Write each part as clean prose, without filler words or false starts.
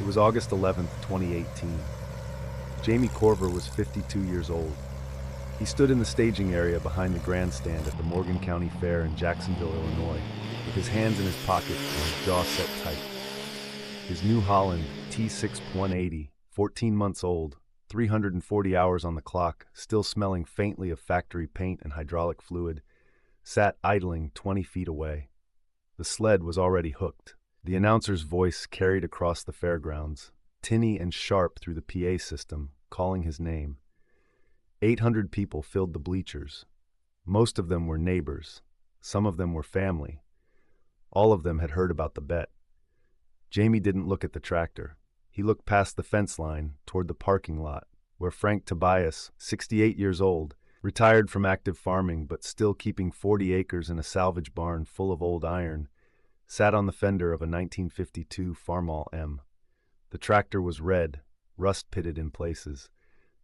It was August 11th, 2018. Jamie Corver was 52 years old. He stood in the staging area behind the grandstand at the Morgan County Fair in Jacksonville, Illinois, with his hands in his pockets and his jaw set tight. His New Holland T6 180, 14 months old, 340 hours on the clock, still smelling faintly of factory paint and hydraulic fluid, sat idling 20 feet away. The sled was already hooked. The announcer's voice carried across the fairgrounds, tinny and sharp through the PA system, calling his name. 800 people filled the bleachers. Most of them were neighbors. Some of them were family. All of them had heard about the bet. Jamie didn't look at the tractor. He looked past the fence line toward the parking lot, where Frank Tobias, 68 years old, retired from active farming but still keeping 40 acres in a salvage barn full of old iron, sat on the fender of a 1952 Farmall M. The tractor was red, rust-pitted in places.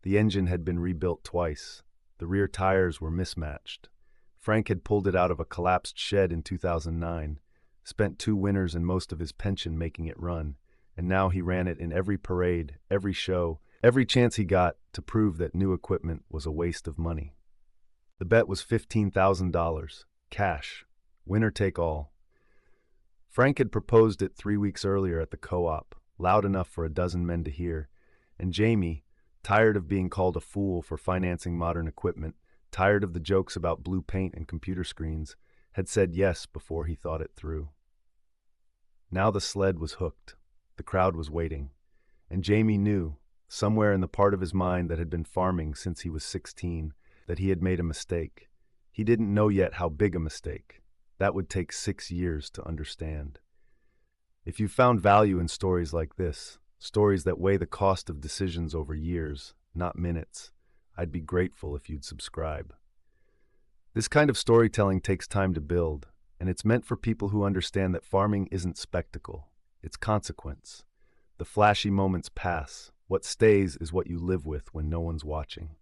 The engine had been rebuilt twice. The rear tires were mismatched. Frank had pulled it out of a collapsed shed in 2009, spent 2 winters and most of his pension making it run, and now he ran it in every parade, every show, every chance he got to prove that new equipment was a waste of money. The bet was $15,000, cash, winner take all. Frank had proposed it 3 weeks earlier at the co-op, loud enough for a dozen men to hear, and Jamie, tired of being called a fool for financing modern equipment, tired of the jokes about blue paint and computer screens, had said yes before he thought it through. Now the sled was hooked. The crowd was waiting. And Jamie knew, somewhere in the part of his mind that had been farming since he was 16, that he had made a mistake. He didn't know yet how big a mistake. That would take 6 years to understand. If you found value in stories like this, stories that weigh the cost of decisions over years, not minutes, I'd be grateful if you'd subscribe. This kind of storytelling takes time to build, and it's meant for people who understand that farming isn't spectacle, it's consequence. The flashy moments pass. What stays is what you live with when no one's watching.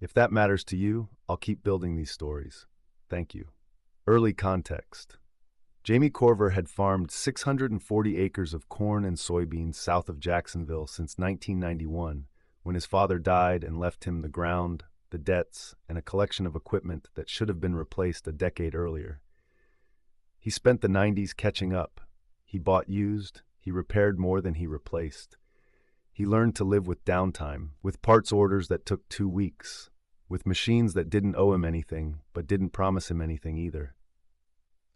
If that matters to you, I'll keep building these stories. Thank you. Early context. Jamie Corver had farmed 640 acres of corn and soybeans south of Jacksonville since 1991, when his father died and left him the ground, the debts, and a collection of equipment that should have been replaced a decade earlier. He spent the 90s catching up. He bought used, he repaired more than he replaced. He learned to live with downtime, with parts orders that took 2 weeks, with machines that didn't owe him anything, but didn't promise him anything either.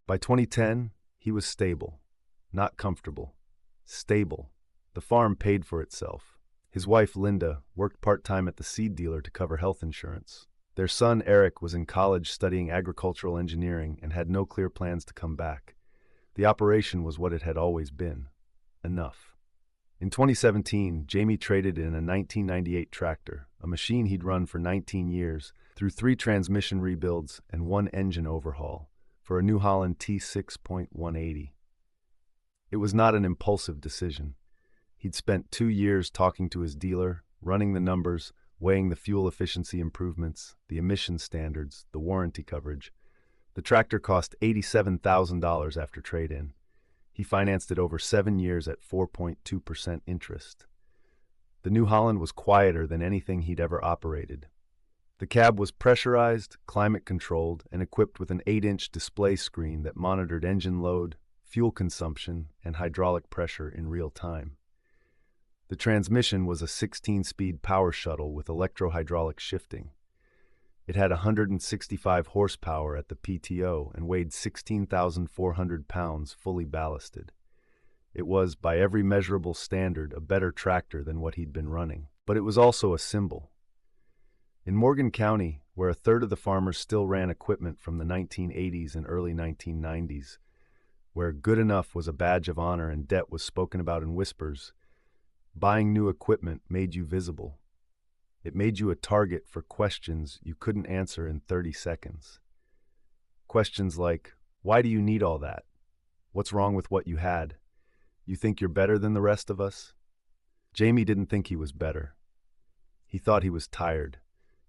By 2010, he was stable, not comfortable, stable. The farm paid for itself. His wife, Linda, worked part-time at the seed dealer to cover health insurance. Their son, Eric, was in college studying agricultural engineering and had no clear plans to come back. The operation was what it had always been. Enough. In 2017, Jamie traded in a 1998 tractor, a machine he'd run for 19 years, through 3 transmission rebuilds and 1 engine overhaul, for a New Holland T6.180. It was not an impulsive decision. He'd spent 2 years talking to his dealer, running the numbers, weighing the fuel efficiency improvements, the emission standards, the warranty coverage. The tractor cost $87,000 after trade-in. He financed it over 7 years at 4.2% interest. The New Holland was quieter than anything he'd ever operated. The cab was pressurized, climate-controlled, and equipped with an 8-inch display screen that monitored engine load, fuel consumption, and hydraulic pressure in real time. The transmission was a 16-speed power shuttle with electro-hydraulic shifting. It had 165 horsepower at the PTO and weighed 16,400 pounds fully ballasted. It was, by every measurable standard, a better tractor than what he'd been running. But it was also a symbol. In Morgan County, where a third of the farmers still ran equipment from the 1980s and early 1990s, where good enough was a badge of honor and debt was spoken about in whispers, buying new equipment made you visible. It made you a target for questions you couldn't answer in 30 seconds. Questions like, why do you need all that? What's wrong with what you had? You think you're better than the rest of us? Jamie didn't think he was better. He thought he was tired.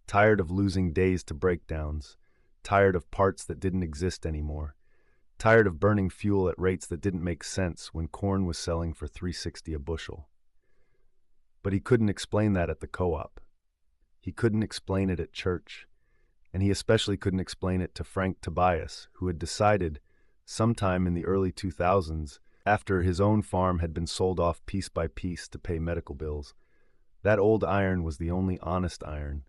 Tired of losing days to breakdowns. Tired of parts that didn't exist anymore. Tired of burning fuel at rates that didn't make sense when corn was selling for $3.60 a bushel. But he couldn't explain that at the co-op. He couldn't explain it at church. And he especially couldn't explain it to Frank Tobias, who had decided, sometime in the early 2000s, after his own farm had been sold off piece by piece to pay medical bills, that old iron was the only honest iron,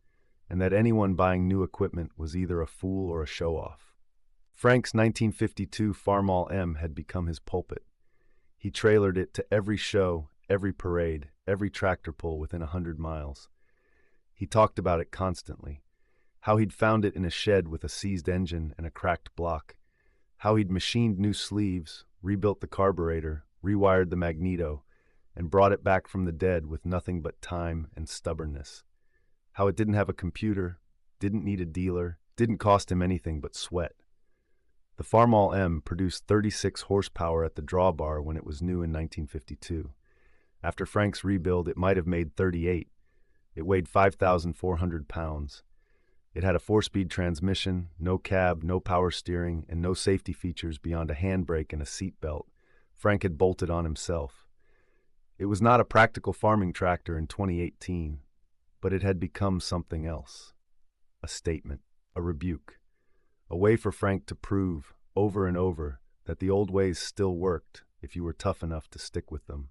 and that anyone buying new equipment was either a fool or a show-off. Frank's 1952 Farmall M had become his pulpit. He trailered it to every show, every parade, every tractor pull within 100 miles. He talked about it constantly. How he'd found it in a shed with a seized engine and a cracked block. How he'd machined new sleeves, rebuilt the carburetor, rewired the magneto, and brought it back from the dead with nothing but time and stubbornness. How it didn't have a computer, didn't need a dealer, didn't cost him anything but sweat. The Farmall M produced 36 horsepower at the drawbar when it was new in 1952. After Frank's rebuild, it might have made 38. It weighed 5,400 pounds. It had a 4-speed transmission, no cab, no power steering, and no safety features beyond a handbrake and a seat belt. Frank had bolted on himself. It was not a practical farming tractor in 2018, but it had become something else. A statement, a rebuke, a way for Frank to prove, over and over, that the old ways still worked if you were tough enough to stick with them.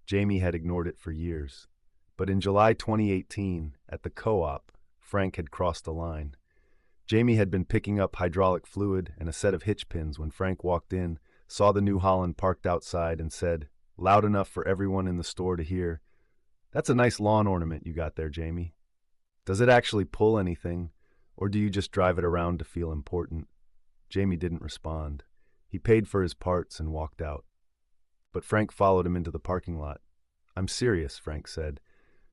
Jamie had ignored it for years, but in July 2018, at the co-op, Frank had crossed a line. Jamie had been picking up hydraulic fluid and a set of hitch pins when Frank walked in, saw the new Holland parked outside, and said, loud enough for everyone in the store to hear, "That's a nice lawn ornament you got there, Jamie. Does it actually pull anything, or do you just drive it around to feel important?" Jamie didn't respond. He paid for his parts and walked out. But Frank followed him into the parking lot. "I'm serious," Frank said.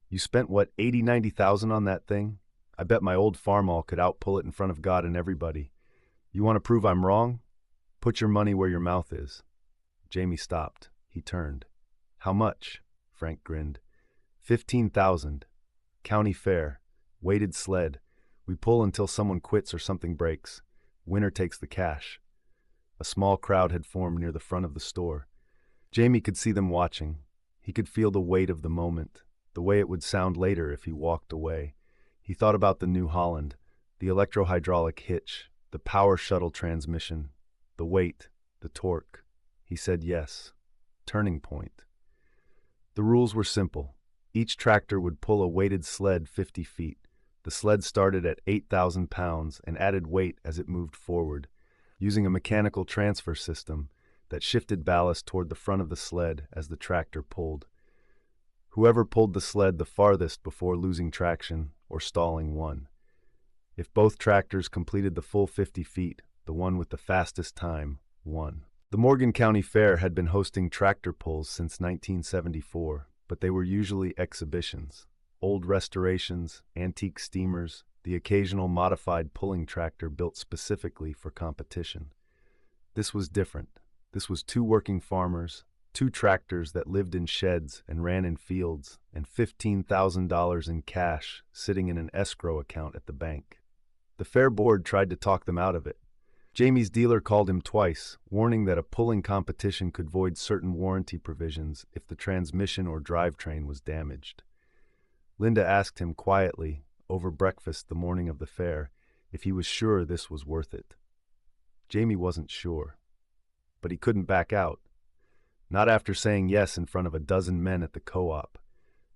"You spent, what, 90,000 on that thing? I bet my old Farmall could outpull it in front of God and everybody. You want to prove I'm wrong? Put your money where your mouth is." Jamie stopped. He turned. "How much?" Frank grinned. 15,000. County fair. Weighted sled. We pull until someone quits or something breaks. Winner takes the cash." A small crowd had formed near the front of the store. Jamie could see them watching. He could feel the weight of the moment, the way it would sound later if he walked away. He thought about the new Holland, the electro-hydraulic hitch, the power shuttle transmission, the weight, the torque. He said yes. Turning point. The rules were simple. Each tractor would pull a weighted sled 50 feet. The sled started at 8,000 pounds and added weight as it moved forward, using a mechanical transfer system that shifted ballast toward the front of the sled as the tractor pulled. Whoever pulled the sled the farthest before losing traction or stalling won. If both tractors completed the full 50 feet, the one with the fastest time won. The Morgan County Fair had been hosting tractor pulls since 1974, but they were usually exhibitions. Old restorations, antique steamers, the occasional modified pulling tractor built specifically for competition. This was different. This was 2 working farmers, 2 tractors that lived in sheds and ran in fields, and $15,000 in cash sitting in an escrow account at the bank. The fair board tried to talk them out of it. Jamie's dealer called him twice, warning that a pulling competition could void certain warranty provisions if the transmission or drivetrain was damaged. Linda asked him quietly, over breakfast the morning of the fair, if he was sure this was worth it. Jamie wasn't sure, but he couldn't back out. Not after saying yes in front of a dozen men at the co-op.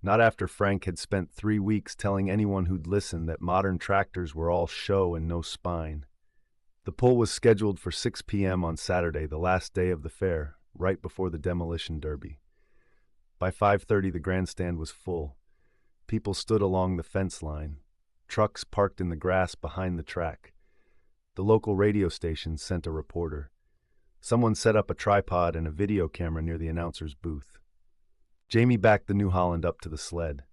Not after Frank had spent 3 weeks telling anyone who'd listen that modern tractors were all show and no spine. The pull was scheduled for 6 p.m. on Saturday, the last day of the fair, right before the demolition derby. By 5:30 the grandstand was full. People stood along the fence line. Trucks parked in the grass behind the track. The local radio station sent a reporter. Someone set up a tripod and a video camera near the announcer's booth. Jamie backed the New Holland up to the sled.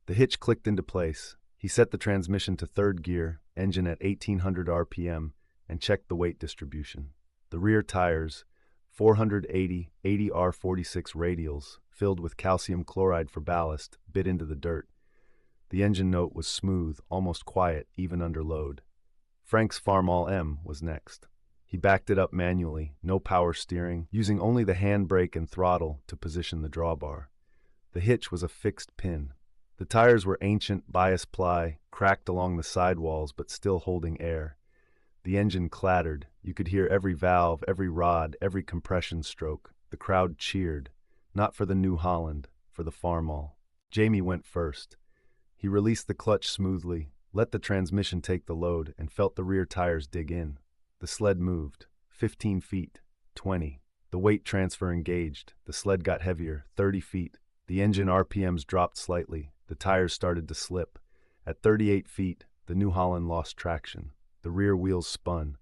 The hitch clicked into place. He set the transmission to 3rd gear, engine at 1800 RPM, and checked the weight distribution. The rear tires, 480 80R46 radials, filled with calcium chloride for ballast, bit into the dirt. The engine note was smooth, almost quiet, even under load. Frank's Farmall M was next. He backed it up manually, no power steering, using only the handbrake and throttle to position the drawbar. The hitch was a fixed pin. The tires were ancient bias ply, cracked along the sidewalls but still holding air. The engine clattered. You could hear every valve, every rod, every compression stroke. The crowd cheered, not for the New Holland, for the Farmall. Jamie went first. He released the clutch smoothly, let the transmission take the load, and felt the rear tires dig in. The sled moved. 15 feet. 20. The weight transfer engaged. The sled got heavier. 30 feet. The engine RPMs dropped slightly. The tires started to slip. At 38 feet, the New Holland lost traction. The rear wheels spun.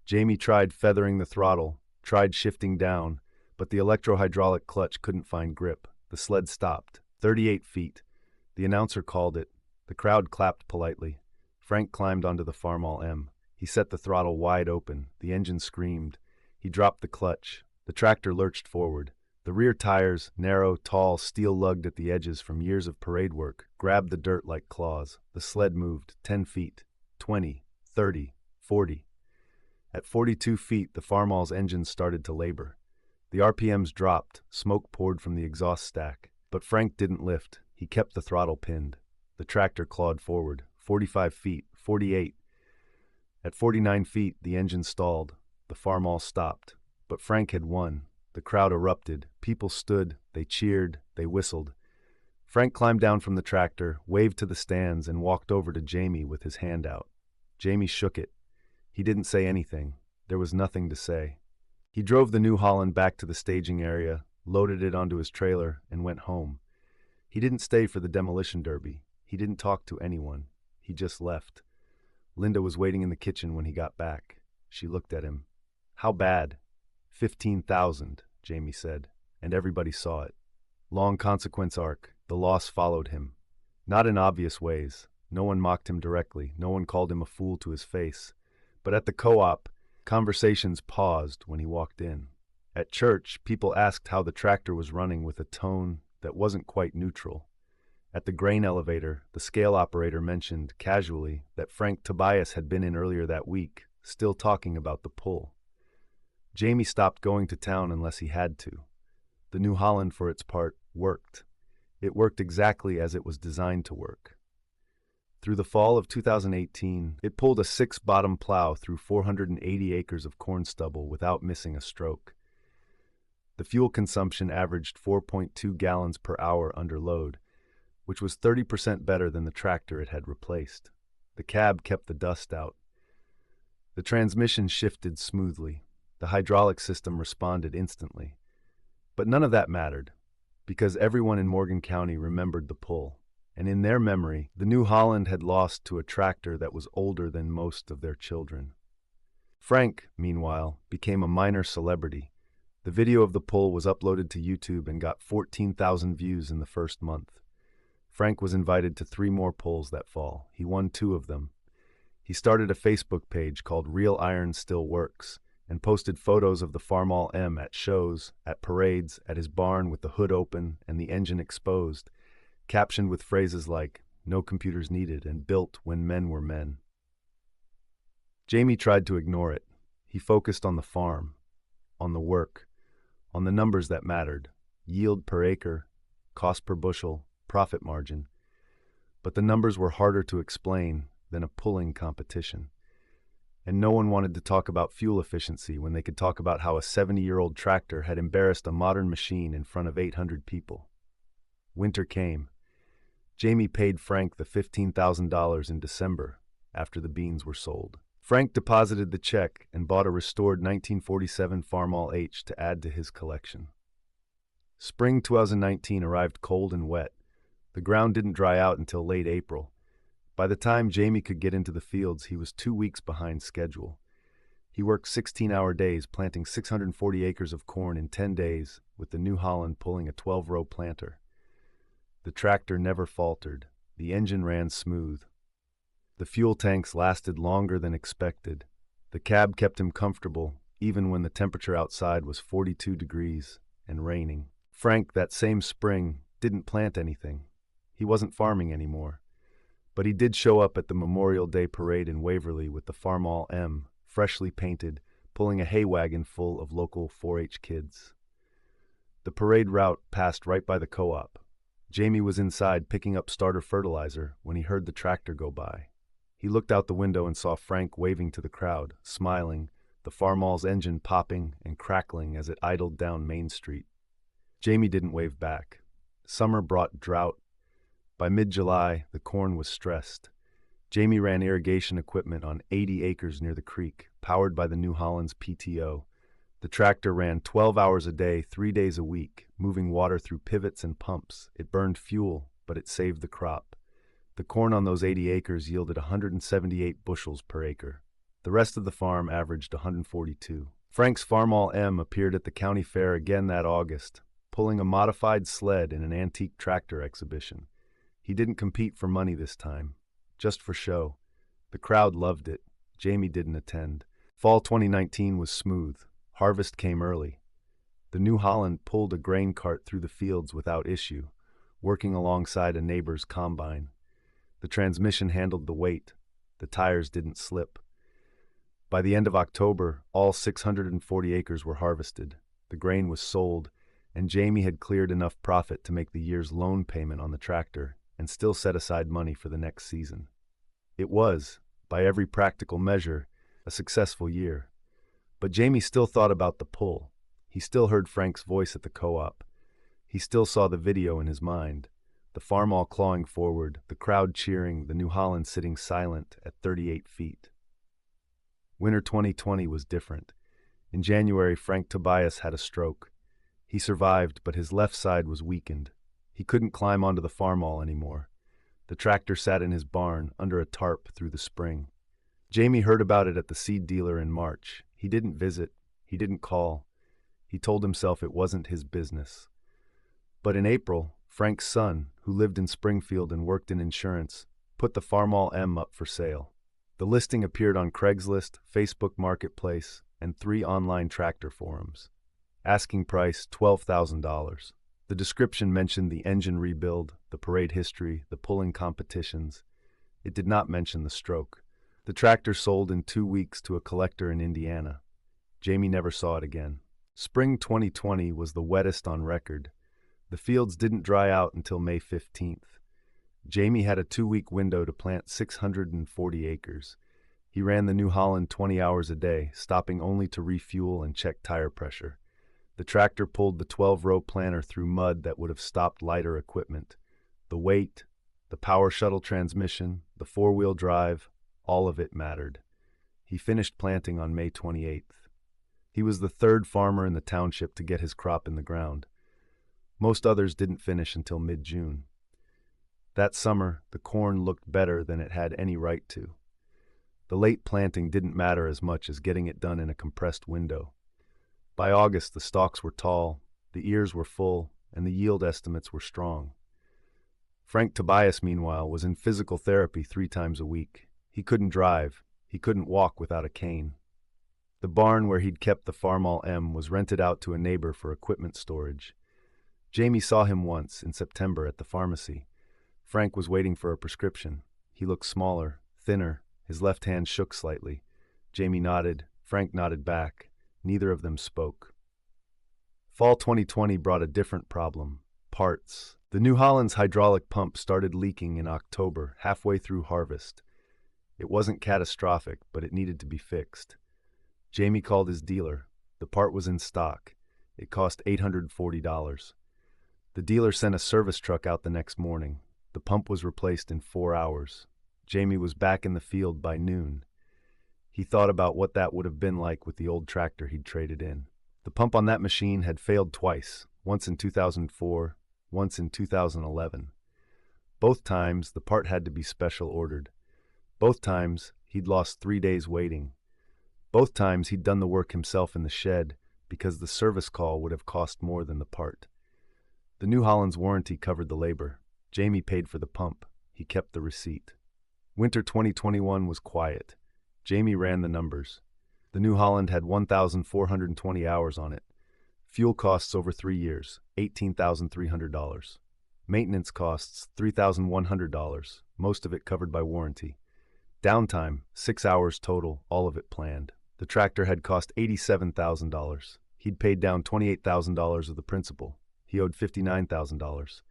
Jamie tried feathering the throttle, tried shifting down, but the electro-hydraulic clutch couldn't find grip. The sled stopped. 38 feet. The announcer called it. The crowd clapped politely. Frank climbed onto the Farmall M. He set the throttle wide open. The engine screamed. He dropped the clutch. The tractor lurched forward. The rear tires, narrow, tall, steel-lugged at the edges from years of parade work, grabbed the dirt like claws. The sled moved 10 feet, 20, 30, 40. At 42 feet, the Farmall's engine started to labor. The RPMs dropped, smoke poured from the exhaust stack. But Frank didn't lift. He kept the throttle pinned. The tractor clawed forward, 45 feet, 48. At 49 feet, the engine stalled. The Farmall stopped. But Frank had won. The crowd erupted. People stood. They cheered. They whistled. Frank climbed down from the tractor, waved to the stands, and walked over to Jamie with his hand out. Jamie shook it. He didn't say anything. There was nothing to say. He drove the New Holland back to the staging area, loaded it onto his trailer, and went home. He didn't stay for the demolition derby. He didn't talk to anyone. He just left. Linda was waiting in the kitchen when he got back. She looked at him. "How bad?" 15,000, Jamie said, and everybody saw it. Long consequence arc. The loss followed him. Not in obvious ways. No one mocked him directly. No one called him a fool to his face. But at the co-op, conversations paused when he walked in. At church, people asked how the tractor was running with a tone that wasn't quite neutral. At the grain elevator, the scale operator mentioned, casually, that Frank Tobias had been in earlier that week, still talking about the pull. Jamie stopped going to town unless he had to. The New Holland, for its part, worked. It worked exactly as it was designed to work. Through the fall of 2018, it pulled a 6-bottom plow through 480 acres of corn stubble without missing a stroke. The fuel consumption averaged 4.2 gallons per hour under load, which was 30% better than the tractor it had replaced. The cab kept the dust out. The transmission shifted smoothly. The hydraulic system responded instantly. But none of that mattered, because everyone in Morgan County remembered the pull. And in their memory, the New Holland had lost to a tractor that was older than most of their children. Frank, meanwhile, became a minor celebrity. The video of the pull was uploaded to YouTube and got 14,000 views in the first month. Frank was invited to 3 more pulls that fall. He won 2 of them. He started a Facebook page called Real Iron Still Works and posted photos of the Farmall M at shows, at parades, at his barn with the hood open and the engine exposed, captioned with phrases like, "No computers needed," and "Built when men were men." Jamie tried to ignore it. He focused on the farm, on the work, on the numbers that mattered, yield per acre, cost per bushel, profit margin. But the numbers were harder to explain than a pulling competition. And no one wanted to talk about fuel efficiency when they could talk about how a 70-year-old tractor had embarrassed a modern machine in front of 800 people. Winter came. Jamie paid Frank the $15,000 in December after the beans were sold. Frank deposited the check and bought a restored 1947 Farmall H to add to his collection. Spring 2019 arrived cold and wet. The ground didn't dry out until late April. By the time Jamie could get into the fields, he was 2 weeks behind schedule. He worked 16-hour days, planting 640 acres of corn in 10 days, with the New Holland pulling a 12-row planter. The tractor never faltered. The engine ran smooth. The fuel tanks lasted longer than expected. The cab kept him comfortable, even when the temperature outside was 42 degrees and raining. Frank, that same spring, didn't plant anything. He wasn't farming anymore. But he did show up at the Memorial Day parade in Waverly with the Farmall M, freshly painted, pulling a hay wagon full of local 4-H kids. The parade route passed right by the co-op. Jamie was inside picking up starter fertilizer when he heard the tractor go by. He looked out the window and saw Frank waving to the crowd, smiling, the Farmall's engine popping and crackling as it idled down Main Street. Jamie didn't wave back. Summer brought drought. By mid-July, the corn was stressed. Jamie ran irrigation equipment on 80 acres near the creek, powered by the New Holland's PTO. The tractor ran 12 hours a day, 3 days a week, moving water through pivots and pumps. It burned fuel, but it saved the crop. The corn on those 80 acres yielded 178 bushels per acre. The rest of the farm averaged 142. Frank's Farmall M appeared at the county fair again that August, pulling a modified sled in an antique tractor exhibition. He didn't compete for money this time, just for show. The crowd loved it. Jamie didn't attend. Fall 2019 was smooth. Harvest came early. The New Holland pulled a grain cart through the fields without issue, working alongside a neighbor's combine. The transmission handled the weight. The tires didn't slip. By the end of October, all 640 acres were harvested. The grain was sold, and Jamie had cleared enough profit to make the year's loan payment on the tractor and still set aside money for the next season. It was, by every practical measure, a successful year. But Jamie still thought about the pull. He still heard Frank's voice at the co-op. He still saw the video in his mind. The Farmall clawing forward, the crowd cheering, the New Holland sitting silent at 38 feet. Winter 2020 was different. In January, Frank Tobias had a stroke. He survived, but his left side was weakened. He couldn't climb onto the Farmall anymore. The tractor sat in his barn, under a tarp through the spring. Jamie heard about it at the seed dealer in March. He didn't visit. He didn't call. He told himself it wasn't his business. But in April, Frank's son, who lived in Springfield and worked in insurance, put the Farmall M up for sale. The listing appeared on Craigslist, Facebook Marketplace, and 3 online tractor forums. Asking price $12,000. The description mentioned the engine rebuild, the parade history, the pulling competitions. It did not mention the stroke. The tractor sold in 2 weeks to a collector in Indiana. Jamie never saw it again. Spring 2020 was the wettest on record. The fields didn't dry out until May 15th. Jamie had a 2-week window to plant 640 acres. He ran the New Holland 20 hours a day, stopping only to refuel and check tire pressure. The tractor pulled the 12-row planter through mud that would have stopped lighter equipment. The weight, the power shuttle transmission, the 4-wheel drive, all of it mattered. He finished planting on May 28th. He was the 3rd farmer in the township to get his crop in the ground. Most others didn't finish until mid-June. That summer, the corn looked better than it had any right to. The late planting didn't matter as much as getting it done in a compressed window. By August, the stalks were tall, the ears were full, and the yield estimates were strong. Frank Tobias, meanwhile, was in physical therapy 3 times a week. He couldn't drive. He couldn't walk without a cane. The barn where he'd kept the Farmall M was rented out to a neighbor for equipment storage. Jamie saw him once, in September, at the pharmacy. Frank was waiting for a prescription. He looked smaller, thinner. His left hand shook slightly. Jamie nodded. Frank nodded back. Neither of them spoke. Fall 2020 brought a different problem. Parts. The New Holland's hydraulic pump started leaking in October, halfway through harvest. It wasn't catastrophic, but it needed to be fixed. Jamie called his dealer. The part was in stock. It cost $840. The dealer sent a service truck out the next morning. The pump was replaced in 4 hours. Jamie was back in the field by noon. He thought about what that would have been like with the old tractor he'd traded in. The pump on that machine had failed twice, once in 2004, once in 2011. Both times, the part had to be special ordered. Both times, he'd lost 3 days waiting. Both times, he'd done the work himself in the shed because the service call would have cost more than the part. The New Holland's warranty covered the labor. Jamie paid for the pump. He kept the receipt. Winter 2021 was quiet. Jamie ran the numbers. The New Holland had 1,420 hours on it. Fuel costs over 3 years, $18,300. Maintenance costs, $3,100, most of it covered by warranty. Downtime, 6 hours total, all of it planned. The tractor had cost $87,000. He'd paid down $28,000 of the principal. He owed $59,000.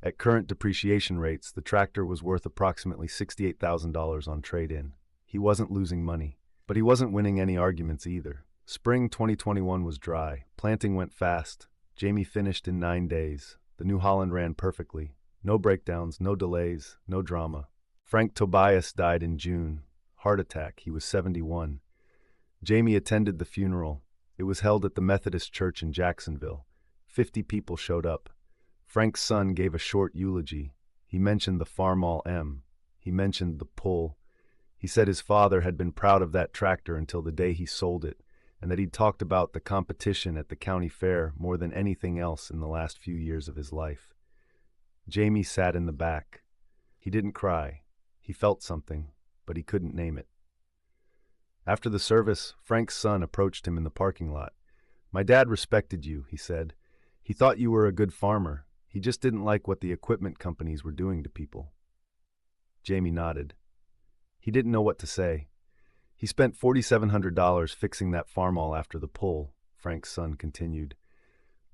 At current depreciation rates, the tractor was worth approximately $68,000 on trade-in. He wasn't losing money, but he wasn't winning any arguments either. Spring 2021 was dry. Planting went fast. Jamie finished in 9 days. The New Holland ran perfectly. No breakdowns, no delays, no drama. Frank Tobias died in June. Heart attack. He was 71. Jamie attended the funeral. It was held at the Methodist Church in Jacksonville. 50 people showed up. Frank's son gave a short eulogy. He mentioned the Farmall M. He mentioned the pull. He said his father had been proud of that tractor until the day he sold it, and that he'd talked about the competition at the county fair more than anything else in the last few years of his life. Jamie sat in the back. He didn't cry. He felt something, but he couldn't name it. After the service, Frank's son approached him in the parking lot. "My dad respected you," he said. "He thought you were a good farmer. He just didn't like what the equipment companies were doing to people." Jamie nodded. He didn't know what to say. "He spent $4,700 fixing that Farmall after the pull," Frank's son continued.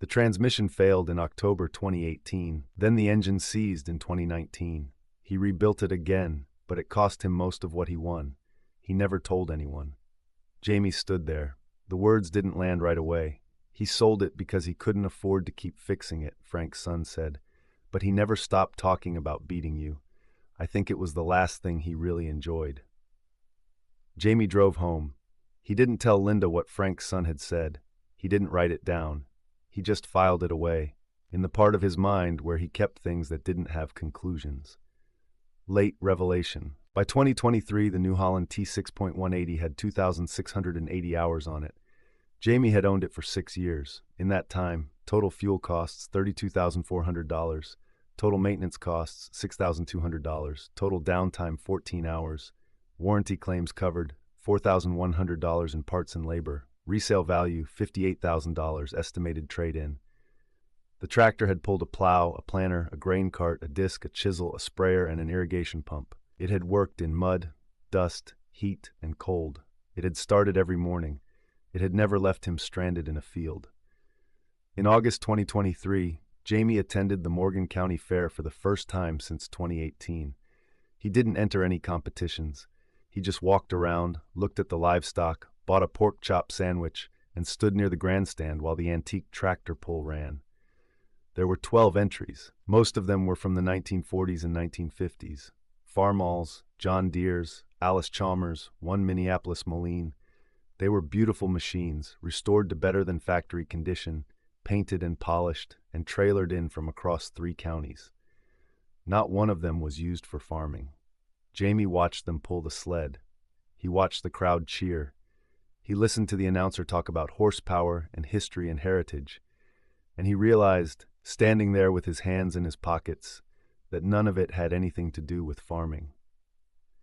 "The transmission failed in October 2018. Then the engine seized in 2019. He rebuilt it again, but it cost him most of what he won. He never told anyone." Jamie stood there. The words didn't land right away. "He sold it because he couldn't afford to keep fixing it," Frank's son said. "But he never stopped talking about beating you. I think it was the last thing he really enjoyed." Jamie drove home. He didn't tell Linda what Frank's son had said. He didn't write it down. He just filed it away, in the part of his mind where he kept things that didn't have conclusions. Late revelation. By 2023, the New Holland T6.180 had 2,680 hours on it. Jamie had owned it for 6 years. In that time, total fuel costs $32,400, total maintenance costs $6,200, total downtime 14 hours, warranty claims covered $4,100 in parts and labor, resale value $58,000, estimated trade-in. The tractor had pulled a plow, a planter, a grain cart, a disc, a chisel, a sprayer, and an irrigation pump. It had worked in mud, dust, heat, and cold. It had started every morning. It had never left him stranded in a field. In August 2023, Jamie attended the Morgan County Fair for the first time since 2018. He didn't enter any competitions. He just walked around, looked at the livestock, bought a pork chop sandwich, and stood near the grandstand while the antique tractor pull ran. There were 12 entries. Most of them were from the 1940s and 1950s. Farmalls, John Deeres, Alice Chalmers, one Minneapolis Moline. They were beautiful machines, restored to better than factory condition, painted and polished, and trailered in from across 3 counties. Not one of them was used for farming. Jamie watched them pull the sled. He watched the crowd cheer. He listened to the announcer talk about horsepower and history and heritage. And he realized, standing there with his hands in his pockets, that none of it had anything to do with farming.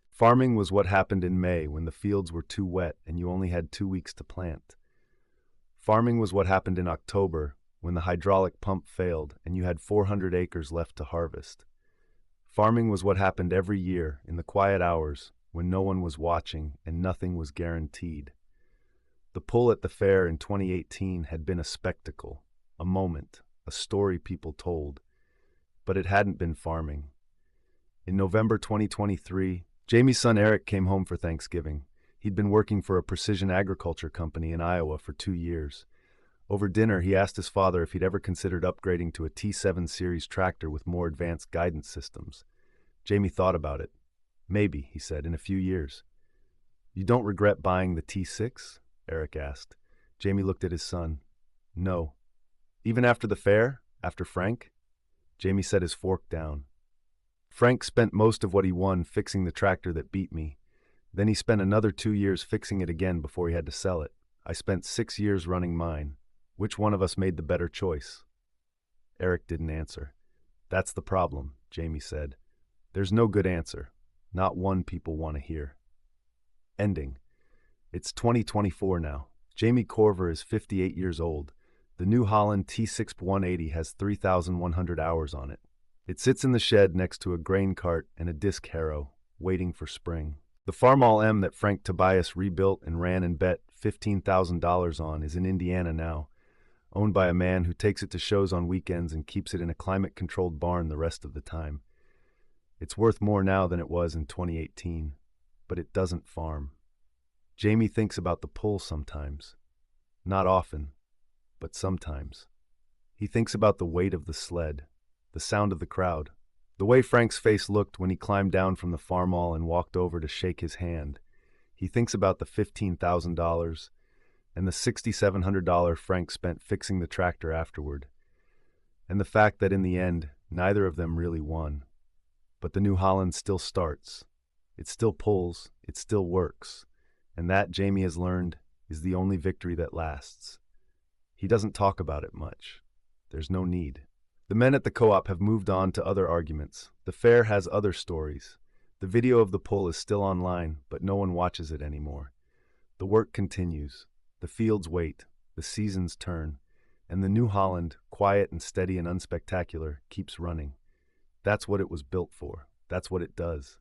Farming was what happened in May when the fields were too wet and you only had 2 weeks to plant. Farming was what happened in October when the hydraulic pump failed and you had 400 acres left to harvest. Farming was what happened every year in the quiet hours when no one was watching and nothing was guaranteed. The pull at the fair in 2018 had been a spectacle, a moment, a story people told. But it hadn't been farming. In November 2023, Jamie's son Eric came home for Thanksgiving. He'd been working for a precision agriculture company in Iowa for 2 years. Over dinner, he asked his father if he'd ever considered upgrading to a T7 series tractor with more advanced guidance systems. Jamie thought about it. "Maybe," he said, "in a few years." "You don't regret buying the T6?" Eric asked. Jamie looked at his son. "No." "Even after the fair? After Frank?" Jamie set his fork down. "Frank spent most of what he won fixing the tractor that beat me. Then he spent another 2 years fixing it again before he had to sell it. I spent 6 years running mine. Which one of us made the better choice?" Eric didn't answer. "That's the problem," Jamie said. "There's no good answer. Not one people want to hear." Ending. It's 2024 now. Jamie Corver is 58 years old. The New Holland T6.180 has 3,100 hours on it. It sits in the shed next to a grain cart and a disc harrow, waiting for spring. The Farmall M that Frank Tobias rebuilt and ran and bet $15,000 on is in Indiana now. owned by a man who takes it to shows on weekends and keeps it in a climate-controlled barn the rest of the time. It's worth more now than it was in 2018, but it doesn't farm. Jamie thinks about the pull sometimes. Not often, but sometimes. He thinks about the weight of the sled, the sound of the crowd, the way Frank's face looked when he climbed down from the Farmall and walked over to shake his hand. He thinks about the $15,000 and the $6,700 Frank spent fixing the tractor afterward, and the fact that in the end, neither of them really won. But the New Holland still starts. It still pulls, it still works, and that, Jamie has learned, is the only victory that lasts. He doesn't talk about it much. There's no need. The men at the co-op have moved on to other arguments. The fair has other stories. The video of the pull is still online, but no one watches it anymore. The work continues. The fields wait. The seasons turn. And the New Holland, quiet and steady and unspectacular, keeps running. That's what it was built for. That's what it does.